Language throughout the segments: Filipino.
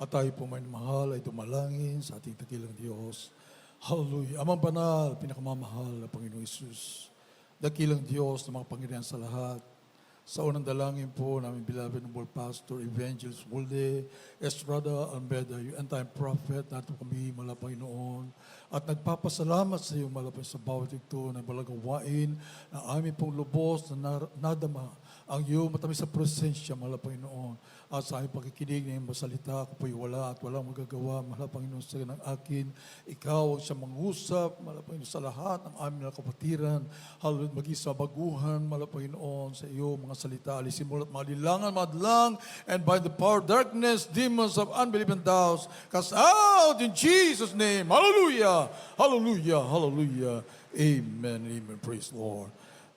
At tayo po may mahal ay tumalangin sa ating dakilang Diyos. Hallelujah. Amang banal, pinakamamahal na Panginoong Isus. Dakilang Diyos na mga Panginoon sa lahat. Sa unang dalangin po namin beloved noble pastor, evangelist Wolde, Estrada Almeda, yung end-time prophet, natin kami mala Panginoon. At nagpapasalamat sa iyo malapay sa bawat ito na balagawain na aming pong lubos na nadama ang iyong matamis sa presensya mala Panginoon. At sa aming pakikinig ng iyong masalita, ako po'y wala at walang magagawa mala Panginoon sa ng akin. Ikaw ang siyang mangusap mala Panginoon sa lahat ng aming kapatiran. Hallelujah, maging sa baguhan mala Panginoon sa iyo mga salita, alisin mo at malilangan, madlang, and by the power of darkness, demons of unbelief and doubts, cast out in Jesus' name. Hallelujah! Hallelujah! Hallelujah! Amen. Amen. Praise the Lord.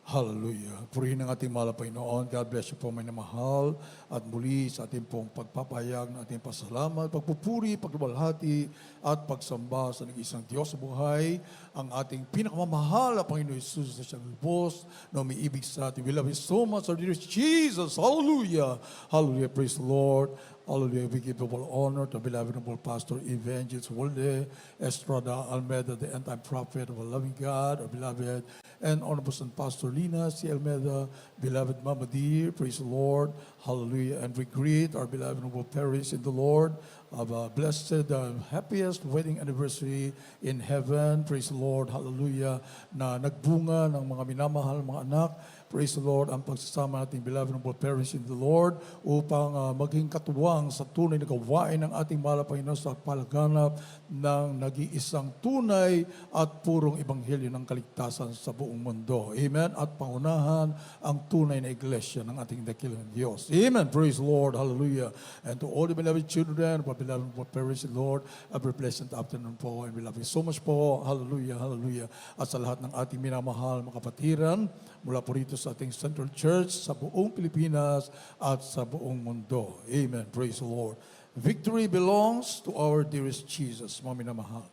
Hallelujah. Purihin ang ating mahal na Panginoon. God bless you po, may namahal. At muli sa ating pong pagpapayag ng ating pasalamat, pagpupuri, paglubalhati, at pagsamba sa nag-isang Diyos sa buhay, ang ating pinakamamahal na Panginoon Jesus na siyang lubos, na umiibig sa atin. We love you so much, our dear Jesus. Hallelujah. Hallelujah. Praise the Lord. Hallelujah. We give all honor to beloved noble pastor, evangelist Wolde, Estrada Almeda, the end-time prophet of a loving God, our beloved, and honorable son Pastor Lina C. Almeda, beloved Mama Dear, praise the Lord. Hallelujah. And we greet our beloved noble parents in the Lord of a blessed, happiest wedding anniversary in heaven. Praise the Lord. Hallelujah. Na nagbunga ng mga minamahal, mga anak. Praise the Lord, ang pagsasama nating beloved noble parents in the Lord upang maging katuwang sa tunay na gawain ng ating mahal na Panginoon sa palaganap ng nag-iisang tunay at purong ebanghelyo ng kaligtasan sa buong mundo. Amen. At pangunahan ang tunay na iglesia ng ating dakilang Diyos. Amen. Praise the Lord. Hallelujah. And to all the beloved children, beloved noble parents in the Lord, a very pleasant afternoon po, and we love you so much po. Hallelujah. Hallelujah. At sa lahat ng ating minamahal mga kapatiran, mula po rito sa ating Central Church, sa buong Pilipinas, at sa buong mundo. Amen. Praise the Lord. Victory belongs to our dearest Jesus, mga minamahal.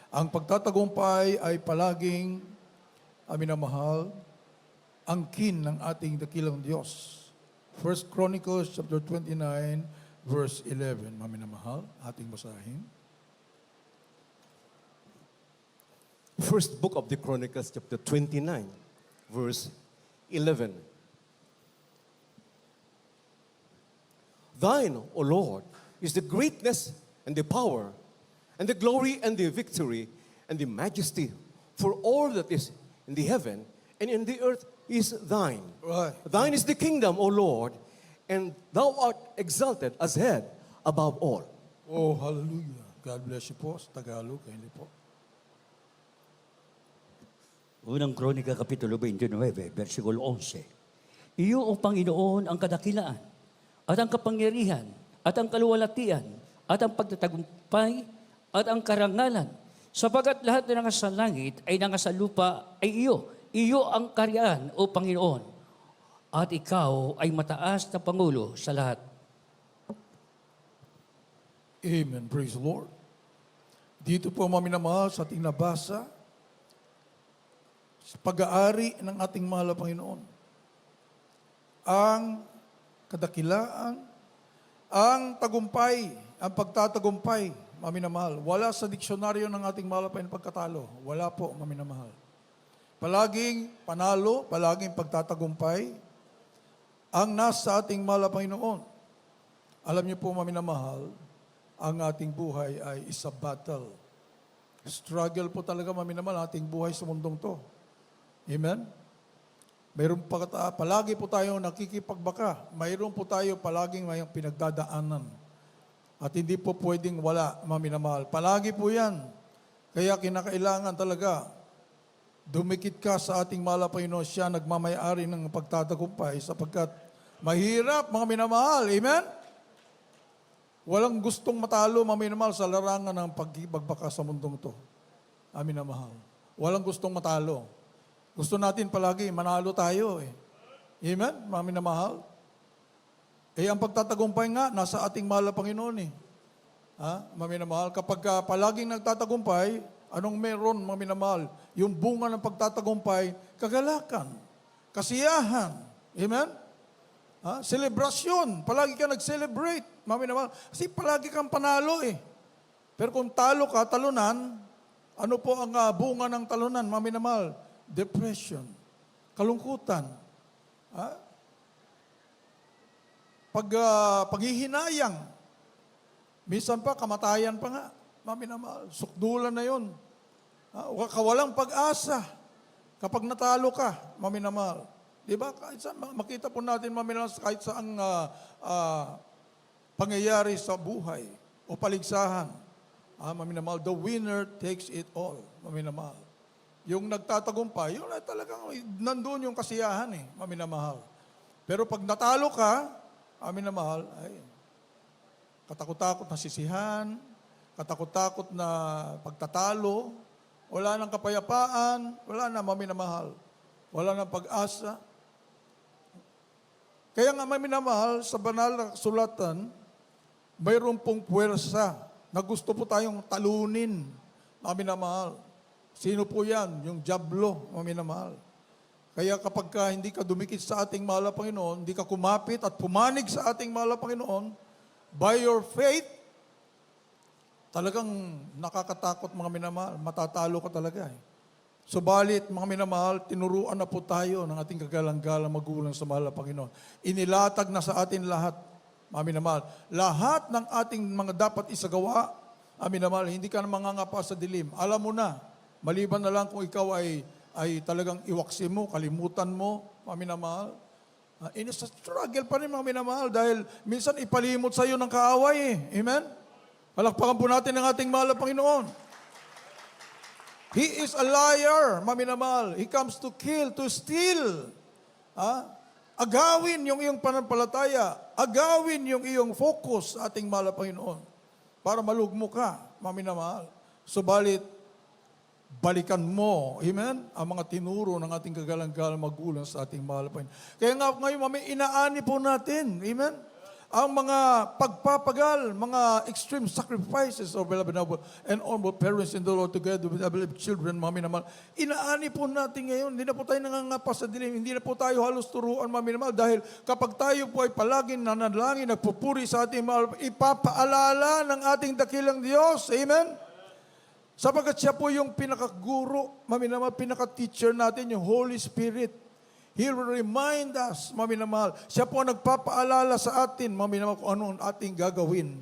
Ang pagtatagumpay ay palaging, minamahal, angkin ng ating dakilang Diyos. 1 Chronicles chapter 29, verse 11, mga minamahal, ating basahin. First book of the Chronicles, chapter 29, verse 11. Thine, O Lord, is the greatness and the power and the glory and the victory and the majesty, for all that is in the heaven and in the earth is thine. Right. Thine is the kingdom, O Lord, and thou art exalted as head above all. Oh, hallelujah. God bless you po sa Tagalog. Hindi po. Unang Kronika, Kapitulo 29, versikulo 11. Iyo, O Panginoon, ang kadakilaan, at ang kapangyarihan, at ang kaluwalhatian, at ang pagtatagumpay, at ang karangalan. Sapagat lahat na nasa langit ay nasa lupa ay iyo. Iyo ang karyaan, O Panginoon. At ikaw ay mataas na Pangulo sa lahat. Amen. Praise the Lord. Dito po mga minamahal sa ating nabasa, sa pag-aari ng ating mahal na Panginoon. Ang kadakilaan, ang tagumpay, ang pagtatagumpay, mga minamahal. Wala sa diksyonaryo ng ating mahal na Panginoon pagkatalo. Wala po, mga minamahal. Palaging panalo, palaging pagtatagumpay, ang nasa ating mahal na Panginoon. Alam niyo po, mga minamahal, ang ating buhay ay isa battle. Struggle po talaga, mga minamahal, ating buhay sa mundong to. Amen? Mayroon palagi po tayo nakikipagbaka. Mayroon po tayo palaging may pinagdadaanan. At hindi po pwedeng wala, mga minamahal. Palagi po yan. Kaya kinakailangan talaga, dumikit ka sa ating mahal na Panginoon. Siya nagmamayari ng pagtatagumpay sapagkat mahirap, mga minamahal. Amen? Walang gustong matalo, mga minamahal, sa larangan ng pagbagbaka sa mundong to. Amin na mahal. Walang gustong matalo. Gusto natin palagi, manalo tayo eh. Amen? Mga minamahal. Ang pagtatagumpay nga, nasa ating mahal na Panginoon eh. Mga minamahal, kapag palaging nagtatagumpay, anong meron, mga minamahal? Yung bunga ng pagtatagumpay, kagalakan, kasiyahan. Amen? Selebrasyon. Palagi ka nag-celebrate. Mami naman. Kasi palagi kang panalo eh. Pero kung talo ka, talunan, ano po ang bunga ng talunan? Mami naman, depression, kalungkutan, paghihinayang, minsan pa kamatayan pa nga. Mami naman, sukdulan na yun. Kawalang pag-asa kapag natalo ka, Mami naman. Di ba? Makita po natin, Mami naman, kahit saang pangyayari sa buhay o paligsahan. Mami naman, the winner takes it all. Mami naman. Yung nagtatagumpay, yun ay talagang nandun yung kasiyahan eh, Mami naman. Pero pag natalo ka, Mami naman, ay katakot-takot na sisihan, katakot-takot na pagtatalo, wala nang kapayapaan, wala na, Mami naman. Wala nang pag-asa. Kaya nga, Mami naman, sa banal na sulatan, mayroon pong puwersa na gusto po tayong talunin, Mami na mahal. Sino po yan? Yung diablo, Mami na mahal. Kaya kapag hindi ka dumikit sa ating mahal na Panginoon, hindi ka kumapit at pumanig sa ating mahal na Panginoon, by your faith, talagang nakakatakot mga minamahal, matatalo ka talaga eh. Subalit, mga minamahal, tinuruan na po tayo ng ating kagalang-galang magulang sa mahal na Panginoon. Inilatag na sa atin lahat, mga minamahal. Lahat ng ating mga dapat isagawa, mga minamahal, hindi ka na mangangapa sa dilim. Alam mo na, maliban na lang kung ikaw ay talagang iwaksi mo, kalimutan mo, mga minamahal. Sa struggle pa rin, mga minamahal, dahil minsan ipalimot sa iyo ng kaaway eh. Amen? Palakpakan po natin ang ating mahal na Panginoon. He is a liar, mga minamahal. He comes to kill, to steal. Agawin yung iyong pananampalataya. Agawin yung iyong focus sa ating mahal na Panginoon para malugmo ka, mga minamahal. Subalit, balikan mo, amen, ang mga tinuro ng ating kagalang-galang magulang sa ating mahal na Panginoon. Kaya nga ngayon, inaani po natin, amen, ang mga pagpapagal, mga extreme sacrifices of beloved and honorable parents in the Lord together with beloved children, mami naman. Inaani po natin ngayon. Hindi na po tayo nangangapa sa dilim. Hindi na po tayo halos turuan, mami naman. Dahil kapag tayo po ay palaging nanalangin, nagpupuri sa ating mahal, ipapaalala ng ating dakilang Diyos. Amen? Sapagat siya po yung pinakaguro, mami naman, pinaka-teacher natin, yung Holy Spirit. He will remind us, mami na mahal. Siya po ang nagpapaalala sa atin, mami na mahal, kung ano ang ating gagawin.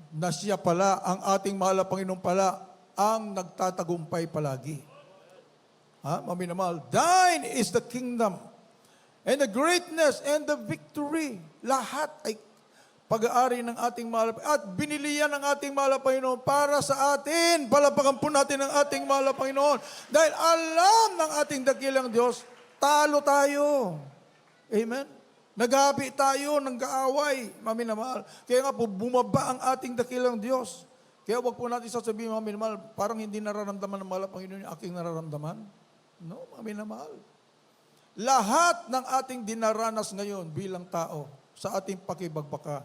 Na siya pala, ang ating mahal na Panginoon pala, ang nagtatagumpay palagi. Mami na mahal, thine is the kingdom, and the greatness, and the victory. Lahat ay pag-aari ng ating mahal. At binili yan ng ating mahal na Panginoon para sa atin. Palapakan po natin ang ating mahal na Panginoon. Dahil alam ng ating dakilang Diyos, talo tayo. Amen? Naghabi tayo ng kaaway, mami na mahal. Kaya nga po, bumaba ang ating dakilang Diyos. Kaya wag po natin sasabihin, mami na mahal, parang hindi nararamdaman ng mahal ang Panginoon yung aking nararamdaman. No, mami na mahal. Lahat ng ating dinaranas ngayon bilang tao sa ating pakibagbaka,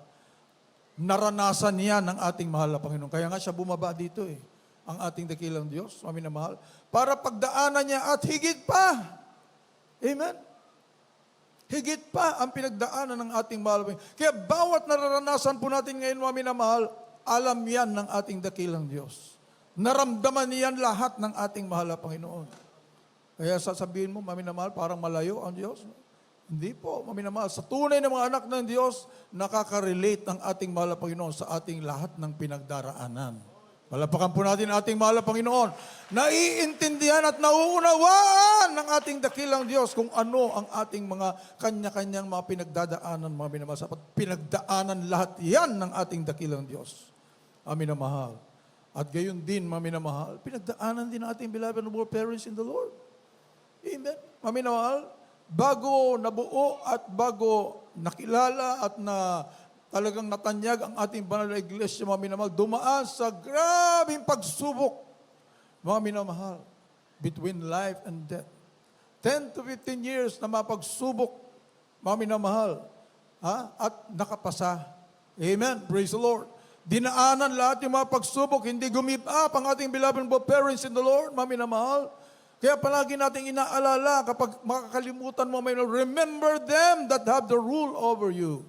naranasan niya ng ating mahal na Panginoon. Kaya nga siya bumaba dito eh, ang ating dakilang Diyos, mami na mahal, para pagdaanan niya at higit pa. Amen? Higit pa ang pinagdaanan ng ating mahal. Kaya bawat nararanasan po natin ngayon, mami na mahal, alam yan ng ating dakilang Diyos. Naramdaman niyan lahat ng ating mahal na Panginoon. Kaya sasabihin mo, mami na mahal, parang malayo ang Diyos. Hindi po, mami na mahal. Sa tunay na mga anak ng Diyos, nakaka-relate ang ating mahal na Panginoon sa ating lahat ng pinagdaraanan. Palapakan po natin ang ating mahal na Panginoon. Naiintindihan at nauunawaan ng ating dakilang Diyos kung ano ang ating mga kanya-kanyang mga pinagdadaanan, mga minamahal. Sapat pinagdaanan lahat yan ng ating dakilang Diyos. Amin na mahal. At gayon din, mga minamahal, pinagdaanan din ng ating beloved and noble parents in the Lord. Amen. Mga minamahal, bago nabuo at bago nakilala at talagang natanyag ang ating banal na iglesia, mga minamahal, dumaan sa grabing pagsubok, mga minamahal, between life and death. 10 to 15 years na mapagsubok, mga minamahal, at nakapasa. Amen. Praise the Lord. Dinaanan lahat yung mga pagsubok, hindi gumip up ang ating beloved parents in the Lord, mga minamahal. Kaya palagi nating inaalala kapag makakalimutan mo, remember them that have the rule over you,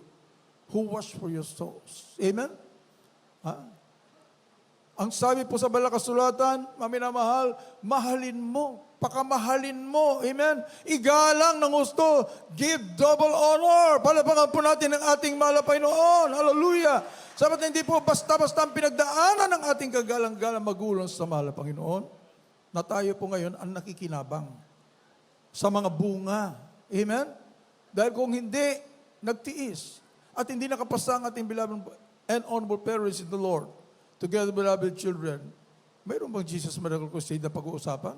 who wash for your souls. Amen? Ha? Ang sabi po sa Banal na Kasulatan, maminamahal, mahalin mo, pakamahalin mo. Amen? Igalang ng gusto, give double honor. Palapakan po natin ang ating mahal na Panginoon. Hallelujah! Sabat hindi po basta-basta ang pinagdaanan ng ating kagalang-galang magulang sa mahal na Panginoon, na tayo po ngayon ang nakikinabang sa mga bunga. Amen? Dahil kung hindi, nagtiis at hindi nakapasa ang ating beloved and honorable parents in the Lord, together with beloved children, mayroon bang Jesus Miracle Crusade na pag-uusapan?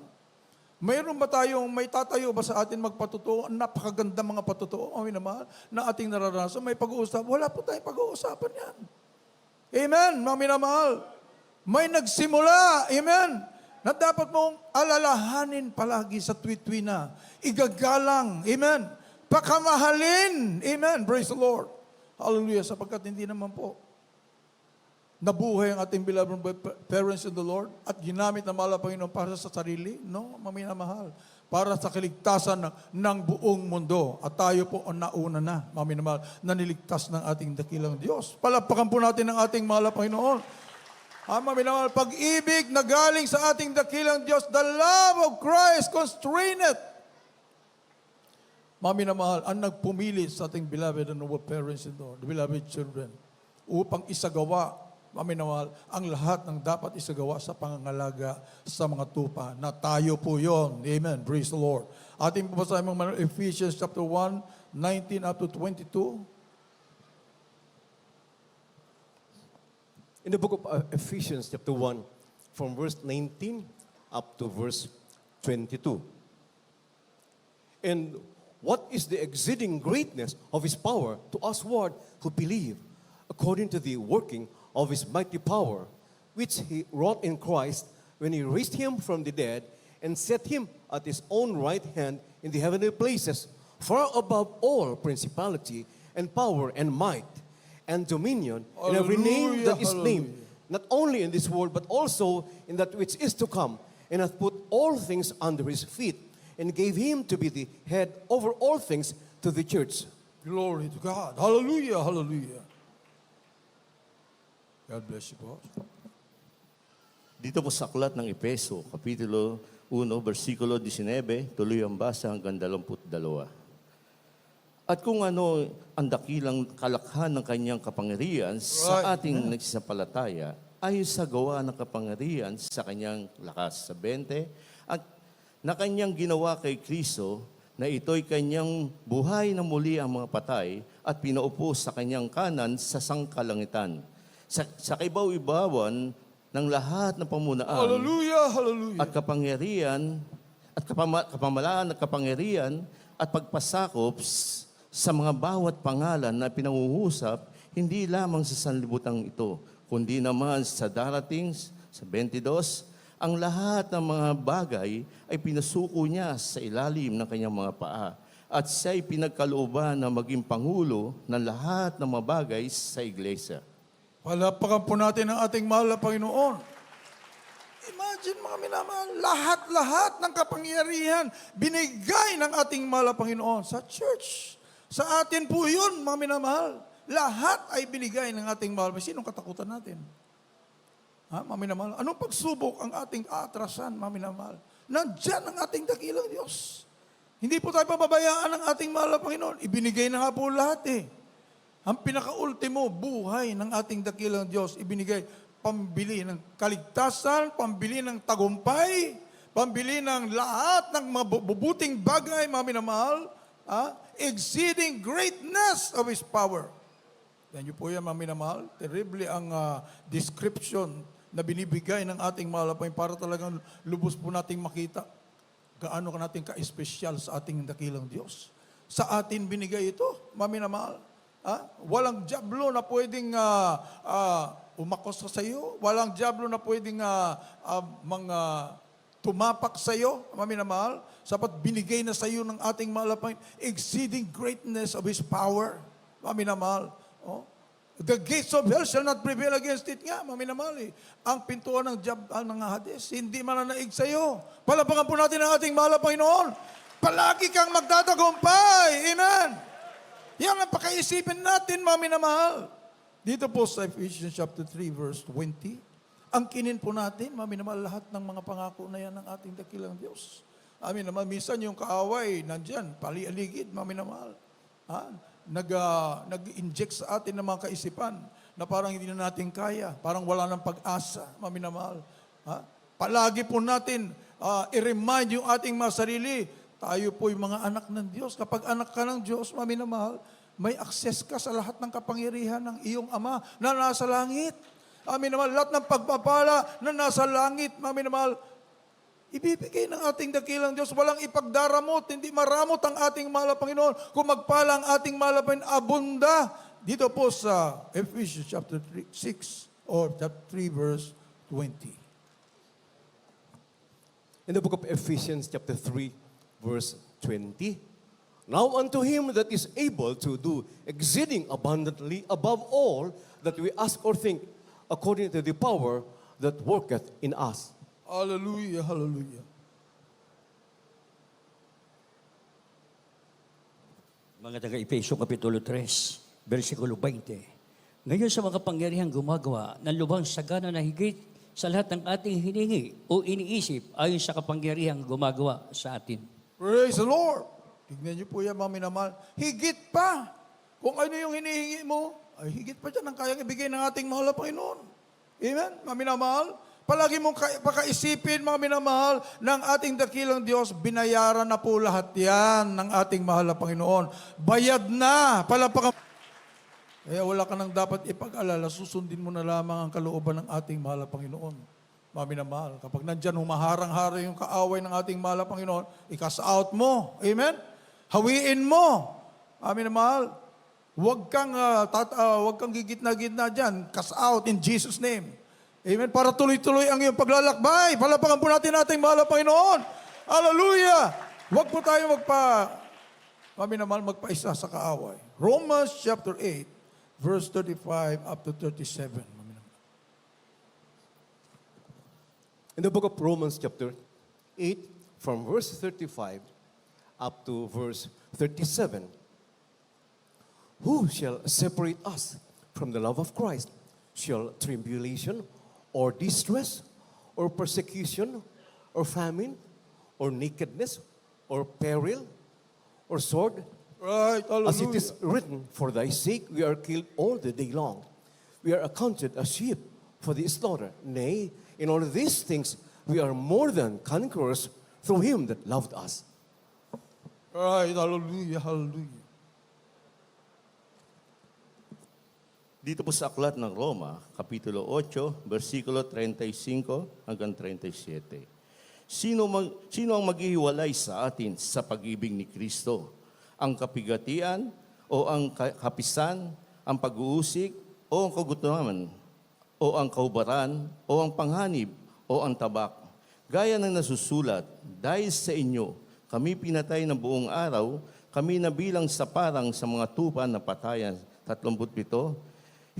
Mayroon ba tayong, may tatayo ba sa atin magpatotoo? Ang napakaganda mga patotoo, amin naman, na ating nararanasan. May pag-uusap. Wala po tayong pag-uusapan yan. Amen, mga minamahal. May nagsimula, amen, na dapat mong alalahanin palagi sa tuwi-tuwi na. Igagalang, amen. Pakamahalin, amen. Praise the Lord. Hallelujah, sapagkat hindi naman po nabuhay ang ating beloved parents in the Lord at ginamit na mahal na Panginoon para sa sarili. No, maminamahal. Para sa kaligtasan ng buong mundo. At tayo po ang nauna na, maminamahal, na niligtas ng ating dakilang Diyos. Palapakan po natin ang ating mahal na Panginoon. Maminamahal, pag-ibig na galing sa ating dakilang Diyos, the love of Christ constraineth. Maminamahal, ang nagpumili sa ating beloved and noble parents in the Lord, the beloved children, upang isagawa, maminamahal, ang lahat ng dapat isagawa sa pangangalaga sa mga tupa, na tayo po yon. Amen. Praise the Lord. Ating babasahin mga Ephesians chapter 1, 19 up to 22. In the book of Ephesians chapter 1, from verse 19 up to verse 22. And what is the exceeding greatness of His power to usward who believe, according to the working of His mighty power, which He wrought in Christ when He raised Him from the dead and set Him at His own right hand in the heavenly places, far above all principality and power and might and dominion, and every name that is named, not only in this world, but also in that which is to come, and hath put all things under His feet, and gave Him to be the head over all things to the church. Glory to God. Hallelujah, hallelujah. God bless you po. Dito po sa aklat ng Epeso, Kapitulo 1, versikulo 19, tuloy ang basa hanggang 22. At kung ano ang dakilang kalakhan ng kanyang kapangyarihan sa ating nagsasampalataya, ay sa gawa ng kapangyarihan sa kanyang lakas. Sa 20, at na kanyang ginawa kay Kristo, na ito'y kanyang buhay na muli ang mga patay at pinaupo sa kanyang kanan sa sangkalangitan. Sa kaibaw-ibawan ng lahat ng pamunaan Hallelujah, hallelujah. at kapangyarihan at kapamalaan at kapangyarihan at pagpasakop sa mga bawat pangalan na pinanguhusap, hindi lamang sa sanlibutan ito, kundi naman sa darating, sa 22, ang lahat ng mga bagay ay pinasuko niya sa ilalim ng kanyang mga paa. At siya'y pinagkalooban na maging pangulo ng lahat ng mga bagay sa iglesia. Palapakan po natin ang ating mahal na Panginoon. Imagine mga minamahal, lahat-lahat ng kapangyarihan binigay ng ating mahal na Panginoon sa church. Sa atin po yun, mga minamahal. Lahat ay binigay ng ating mahal. Sinong katakutan natin? Ha, mga minamahal? Anong pagsubok ang ating aatrasan, mga minamahal? Nandyan ang ating dakilang Diyos. Hindi po tayo pababayaan ng ating mahal na Panginoon. Ibinigay na nga po lahat eh. Ang pinaka-ultimo buhay ng ating dakilang Diyos, ibinigay pambili ng kaligtasan, pambili ng tagumpay, pambili ng lahat ng mabubuting bagay, mga minamahal, exceeding greatness of His power. Yan niyo po yan, mga minamahal. Terrible ang description na binibigay ng ating mahal na Panginoon para talagang lubos po nating makita gaano ka natin ka-espesyal sa ating dakilang Diyos. Sa atin binigay ito, mga minamahal. Walang diablo na pwedeng umakos sa iyo. Walang diablo na pwedeng tumapak sa iyo, maminamahal, sapat binigay na sa iyo ng ating mahal na Panginoon, exceeding greatness of His power, maminamahal. Oh? The gates of hell shall not prevail against it nga, maminamali. Ang pintuan ng ng Hades, hindi mananaig sa iyo. Palapakan po natin ang ating mahal na Panginoon. Palagi kang magtatagumpay. Amen. Yan ang pakaisipin natin, maminamahal. Dito po sa Ephesians chapter 3, verse 20, ang kinin po natin, maminamahal, lahat ng mga pangako na yan ng ating dakilang Diyos. Amin naman, minsan yung kaaway, nandyan, palialigid, maminamahal. Nag-inject sa atin ng mga kaisipan na parang hindi na natin kaya, parang wala ng pag-asa, maminamahal. Palagi po natin i-remind yung ating mga sarili, tayo po yung mga anak ng Diyos. Kapag anak ka ng Diyos, maminamahal, may access ka sa lahat ng kapangyarihan ng iyong Ama na nasa langit. Maminamahal, lahat ng pagpapala na nasa langit, maminamahal, ibibigay ng ating dakilang Diyos. Walang ipagdaramot, hindi maramot ang ating mahal na Panginoon. Kung magpala ang ating mahal na Panginoon, abunda. Dito po sa Ephesians chapter 6 or chapter 3 verse 20. In the book of Ephesians chapter 3, verse 20, now unto him that is able to do exceeding abundantly above all that we ask or think, according to the power that worketh in us. Hallelujah, hallelujah. Mga taga-Efesyo Kapitulo 3, versikulo 20. Ngayon sa mga kapangyarihang gumagawa ng lubhang sagana na higit sa lahat ng ating hiningi o iniisip ayon sa kapangyarihang gumagawa sa atin. Praise the Lord. Tignan niyo po yan, mga minamahal. Higit pa. Kung ano yung hinihingi mo, ay higit pa dyan ang kayang ibigay ng ating mahal na Panginoon. Amen? Mga minamahal. Palagi mong pakaisipin, mga minamahal, ng ating dakilang Diyos, binayaran na po lahat yan ng ating mahal na Panginoon. Bayad na. Palapakan. Kaya wala ka nang dapat ipag-alala, susundin mo na lamang ang kalooban ng ating mahal na Panginoon. Mga minamahal, kapag nandyan humaharang-harang yung kaaway ng ating mahal na Panginoon, ikas out mo. Amen? Hawiin mo. Mga minamahal, huwag kang gigitna-gitna dyan. Cast out in Jesus' name. Amen? Para tuloy-tuloy ang iyong paglalakbay. Palapakan po natin ating mahal na Panginoon. Hallelujah! Huwag po tayo magpaisa sa kaaway. Romans chapter 8, verse 35 up to 37. In the book of Romans chapter 8, from verse 35 up to verse 37, who shall separate us from the love of Christ? Shall tribulation, or distress, or persecution, or famine, or nakedness, or peril, or sword? Right, As it hallelujah. is written, for thy sake we are killed all the day long. We are accounted as sheep for the slaughter. Nay, in all these things we are more than conquerors through him that loved us. Right, hallelujah, hallelujah. Dito po sa aklat ng Roma, Kapitulo 8, versikulo 35 hanggang 37. Sino ang maghihiwalay sa atin sa pag-ibig ni Kristo? Ang kapigatian o ang kapisan, ang pag-uusig o ang kagutuman, o ang kaubaran o ang panghanib o ang tabak? Gaya ng nasusulat, dahil sa inyo, kami pinatay ng buong araw, kami nabilang sa parang sa mga tupa na patayan, 37,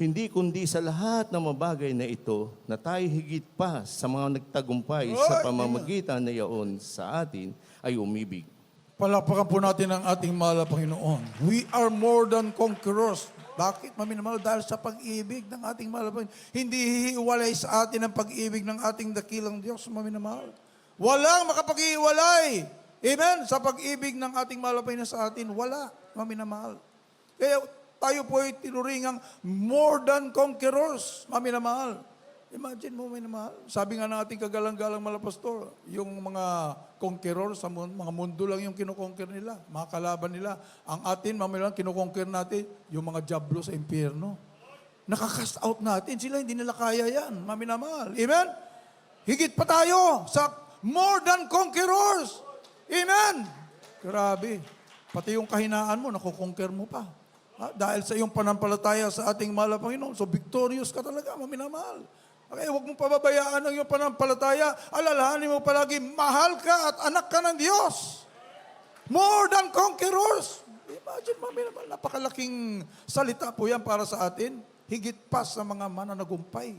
hindi kundi sa lahat ng mabagay na ito na tayo higit pa sa mga nagtagumpay sa pamamagitan na yaon sa atin ay umibig. Palapakan po natin ang ating mahal na Panginoon. We are more than conquerors. Bakit, maminamahal? Dahil sa pag-ibig ng ating mahal na Panginoon. Hindi hihiwalay sa atin ang pag-ibig ng ating dakilang Diyos, maminamahal. Walang makapag-iwalay. Amen? Sa pag-ibig ng ating mahal na Panginoon sa atin, wala, maminamahal. Kaya tayo po ay tinuringang more than conquerors, maminamahal. Imagine mo, maminamahal. Sabi nga ng ating kagalang-galang malapastor, yung mga conqueror sa mga mundo lang yung kinukonquer nila, mga kalaban nila. Ang atin, maminamahal, kinukonquer natin yung mga diablo sa impyerno. Nakakast out natin. Sila hindi nila kaya yan, maminamahal. Amen? Higit pa tayo sa more than conquerors. Amen? Grabe. Pati yung kahinaan mo, nakukonquer mo pa. Dahil sa iyong panampalataya sa ating mahal na Panginoon. So victorious ka talaga, maminamahal. Okay, huwag mong pababayaan ang iyong panampalataya. Alalahanin mo palagi, mahal ka at anak ka ng Diyos. More than conquerors. Imagine, maminamahal, napakalaking salita po yan para sa atin. higit pa sa mga mananagumpay.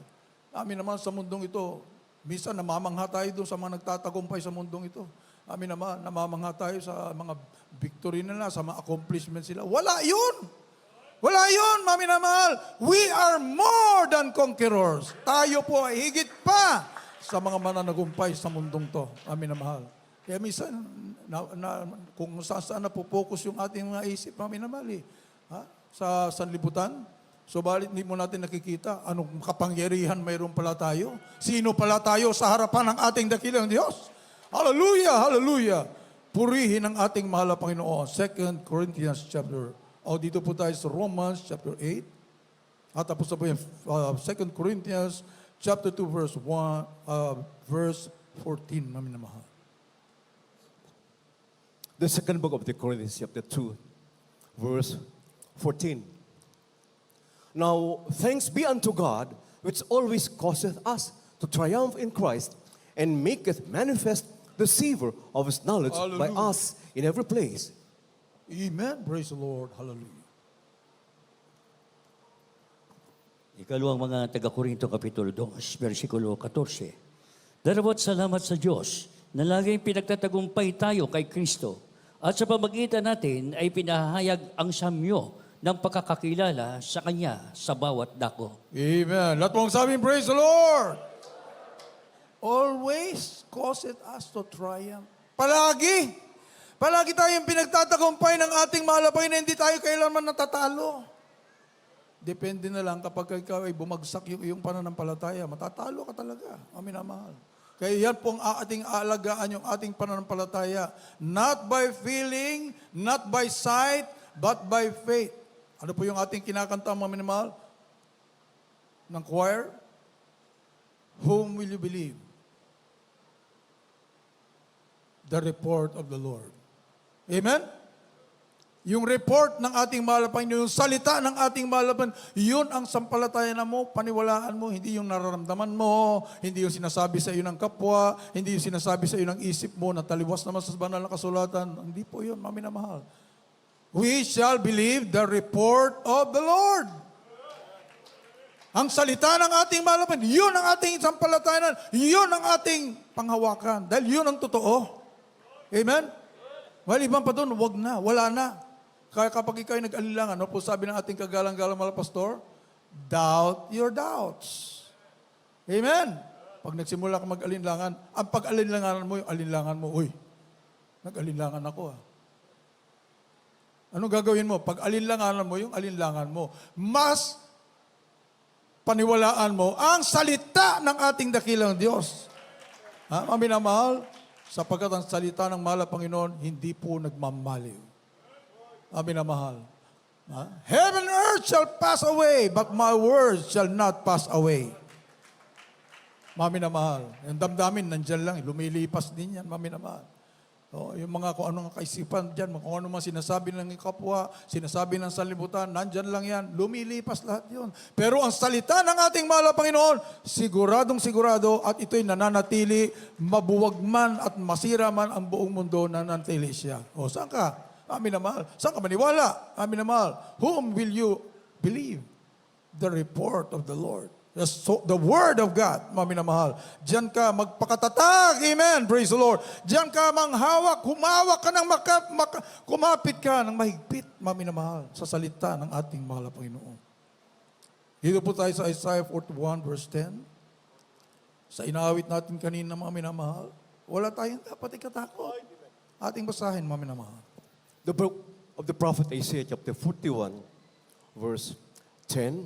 Amin naman sa mundong ito, minsan namamangha tayo doon sa mga nagtatagumpay sa mundong ito. Amin naman, namamangha tayo sa mga victory nila, sa mga accomplishments sila. Wala yun! Wala yun, mami na mahal. We are more than conquerors. Tayo po ay higit pa sa mga mananagumpay sa mundong to. Amin na mahal. Kaya minsan, kung saan napopokus yung ating mga isip, mami na mahal ha? Sa sanlibutan, subalit hindi mo natin nakikita anong kapangyarihan mayroon pala tayo. Sino pala tayo sa harapan ng ating dakilang Diyos. Hallelujah, hallelujah. Purihin ang ating mahal na Panginoon. 2 Corinthians chapter dito po tayo sa Romans chapter 8. At tapos na po yung 2 Corinthians chapter 2 verse 14 namin na mahal. The second book of the Corinthians, chapter 2, verse 14. Now, thanks be unto God, which always causeth us to triumph in Christ, and maketh manifest the savor of his knowledge by Hallelujah. us in every place. Amen. Praise the Lord. Hallelujah. Ikalawang mga taga-Korinto Kapitulo 2, versikulo 14. Darawat salamat sa Diyos na laging pinagtatagumpay tayo kay Kristo at sa pamagitan natin ay pinahayag ang samyo ng pagkakakilala sa Kanya sa bawat dako. Amen. Lahat mong sabihin, praise the Lord. Always cause it us to triumph. Palagi. Palagi tayong pinagtatagumpay ng ating mahal na Panginoon, hindi tayo kailanman natatalo. Depende na lang kapag ikaw ay bumagsak yung iyong pananampalataya, matatalo ka talaga. Amin na mahal. Kaya yan pong ating aalagaan yung ating pananampalataya. Not by feeling, not by sight, but by faith. Ano po yung ating kinakanta, mga minamahal? Ng choir? Whom will you believe? The report of the Lord. Amen? Yung report ng ating mahal na Panginoon, yung salita ng ating mahal na Panginoon, yun ang sampalatayanan mo, paniwalaan mo, hindi yung nararamdaman mo, hindi yung sinasabi sa iyo ng kapwa, hindi yung sinasabi sa iyo ng isip mo na taliwas naman sa banal na kasulatan. Hindi po yun, mami na mahal. We shall believe the report of the Lord. Ang salita ng ating mahal na Panginoon, yun ang ating sampalatayanan, yun ang ating panghawakan, dahil yun ang totoo. Amen? Well, ibang pa doon, wag na, wala na. Kaya kapag ikaw ay nag-alilangan, ano po sabi ng ating kagalang-galang mga pastor? Doubt your doubts. Amen? Pag nagsimula ka mag-alinlangan, ang pag-alinlanganan mo, yung alinlangan mo, uy, nag-alinlangan ako Anong gagawin mo? Pag alinlanganan mo, yung alinlangan mo, mas paniwalaan mo ang salita ng ating dakilang Diyos. Amin na mahal, sapagkat ang salita ng mahal na Panginoon, hindi po nagmamaliw. Amin na mahal. Heaven and earth shall pass away, but my words shall not pass away. Mami na mahal. Yung damdamin, nandyan lang. Lumilipas din yan, mami na mahal. Yung mga kung anong kaisipan dyan, kung ano mga sinasabi ng kapwa, sinasabi ng sanlibutan, nandyan lang yan. Lumilipas lahat yun. Pero ang salita ng ating mahal na Panginoon, siguradong sigurado, at ito'y nananatili, mabuwag man at masira man ang buong mundo, nananatili siya. O, saan ka? Amin na mahal. Saan ka maniwala? Amin na mahal. Whom will you believe? The report of the Lord. The word of God. Amin na mahal. Diyan ka magpakatatag. Amen. Praise the Lord. Diyan ka manghawak. Humawak ka ng kumapit ka ng mahigpit. Amin na mahal. Sa salita ng ating mahal na Panginoon. Dito po tayo sa Isaiah 41 verse 10. Sa inaawit natin kanina, mga minamahal, wala tayong dapat ikatakot. Ating basahin, mga minamahal. The book of the prophet Isaiah, chapter 41, verse 10.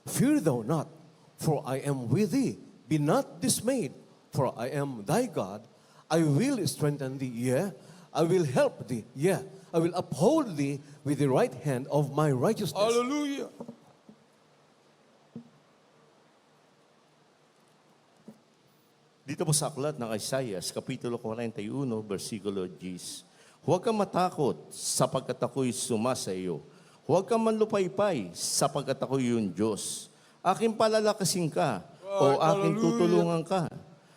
Fear thou not, for I am with thee. Be not dismayed, for I am thy God. I will strengthen thee, yea, I will help thee, yea, I will uphold thee with the right hand of my righteousness. Hallelujah! Dito po sa aklat ng Isaiah, Kapitulo 41, versikulo 10. Huwag kang matakot sapagkat ako'y sumasa iyo. Huwag kang manlupaypay sapagkat ako'y iyong Diyos. Aking palalakasin ka, o aking tutulungan ka,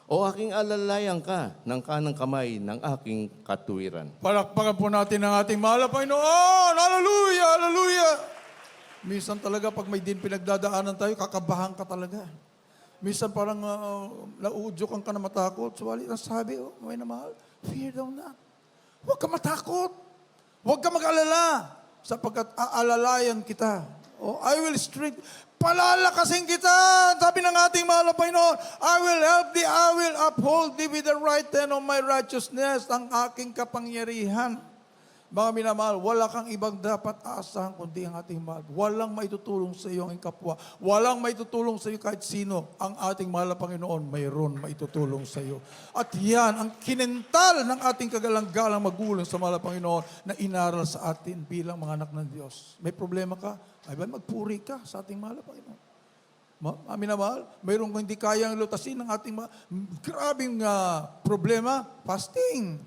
o aking alalayan ka ng kanang kamay ng aking katuwiran. Palakpakan po natin ang ating mahal na Panginoon. Hallelujah! Hallelujah! Minsan talaga pag may din pinagdadaanan tayo, kakabahan ka talaga. Minsan parang nauudyok ka na matakot. Suwali ang sabi, oh, may na mahal, fear thou not. Huwag ka matakot. Huwag ka mag-alala. Sapagkat aalalayan kita. Oh, I will strengthen. Palalakasin kita. Sabi ng ating mahal na Panginoon, I will help thee, I will uphold thee with the right hand of my righteousness, ang aking kapangyarihan. Mga minamahal, wala kang ibang dapat aasahan kundi ang ating mahal. Walang maitutulong sa iyo ang kapwa. Walang maitutulong sa iyo kahit sino. Ang ating mahal na Panginoon, mayroon maitutulong sa iyo. At yan, ang kinental ng ating kagalang-galang magulang sa mahal na Panginoon na inaral sa atin bilang mga anak ng Diyos. May problema ka? Ay ba, magpuri ka sa ating mahal na Panginoon. Amin na mahal, mayroong hindi kayang lutasin ng ating grabing problema, fasting.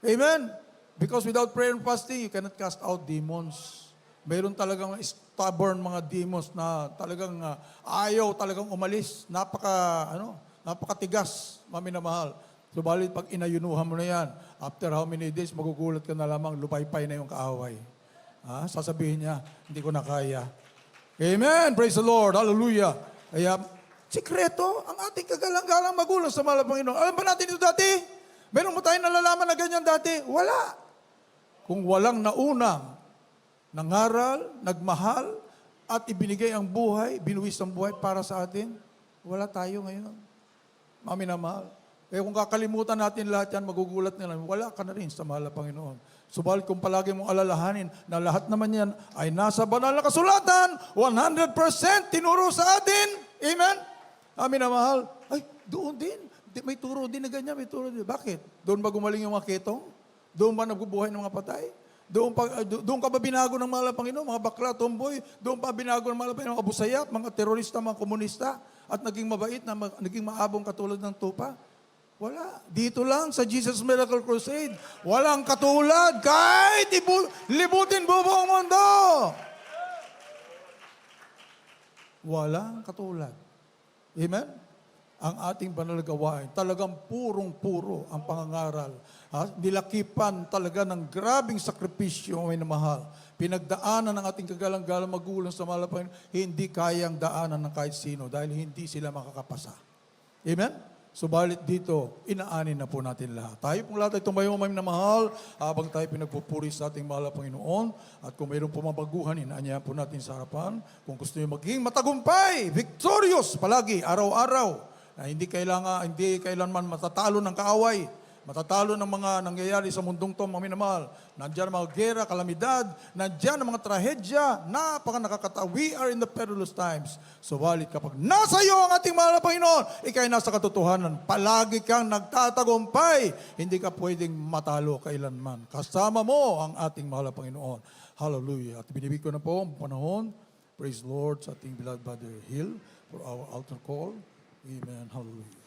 Amen? Because without prayer and fasting, you cannot cast out demons. Mayroon talagang stubborn mga demons na talagang ayaw talagang umalis. Napakatigas, mami na mahal. Subalit pag inayunuhan mo na yan, after how many days, magugulat ka na lamang, lupaypay na yung kaaway. Sasabihin niya, hindi ko na kaya. Amen! Praise the Lord! Hallelujah! Kaya, sikreto, ang ating kagalang-galang magulang sa mahal na Panginoon. Alam ba natin ito dati? Meron mo tayong nalalaman na ganyan dati? Wala. Kung walang naunang nangaral, nagmahal, at ibinigay ang buhay, binuwis ang buhay para sa atin, wala tayo ngayon. Mami na mahal. Kaya kung kakalimutan natin lahat yan, magugulat nila, wala ka na rin sa mahal na Panginoon. Subalit kung palagi mong alalahanin na lahat naman yan ay nasa banal na kasulatan, 100% tinuro sa atin. Amen? Amin na mahal. Ay, doon din. May turo din na ganyan, may turo din. Bakit? Doon ba gumaling yung mga ketong? Doon ba nagbubuhay ng mga patay? Doon ka ba binago ng mahal na Panginoon? Mga bakla, tomboy? Doon pa binago ng mahal na Panginoon? Mga busayap, mga terorista, mga komunista? At naging mabait, naging maabong katulad ng tupa? Wala. Dito lang sa Jesus Miracle Crusade. Walang katulad. Kahit libutin buong mundo. Walang katulad. Amen? Ang ating banal na gawain, talagang purong-puro ang pangangaral. Nilakipan talaga ng grabing sakripisyo, may namahal. Pinagdaanan ng ating kagalang-galang magulang sa mahal na Panginoon, hindi kayang daanan ng kahit sino dahil hindi sila makakapasa. Amen? Subalit dito, inaanin na po natin lahat. Tayo pong lahat ay tumayo, may namahal, habang tayo pinagpupuri sa ating mahal na Panginoon. At kung mayroong pumabaguhan, inaanyahan po natin sa harapan. Kung gusto nyo maging matagumpay, victorious palagi, araw-araw, na hindi kailanman matatalo ng kaaway, matatalo ng mga nangyayari sa mundong to, mga minamahal. Nandiyan ang mga gera, kalamidad, nandiyan ang mga trahedya, napaka-nakakatawa. We are in the perilous times. Subalit kapag nasa iyo ang ating mahal na Panginoon, ikay nasa katotohanan, palagi kang nagtatagumpay. Hindi ka pwedeng matalo kailanman. Kasama mo ang ating mahal na Panginoon. Hallelujah. At binibig ko na po ang panahon. Praise the Lord sa ating beloved Brother Hill for our altar call. Amen. Hallelujah.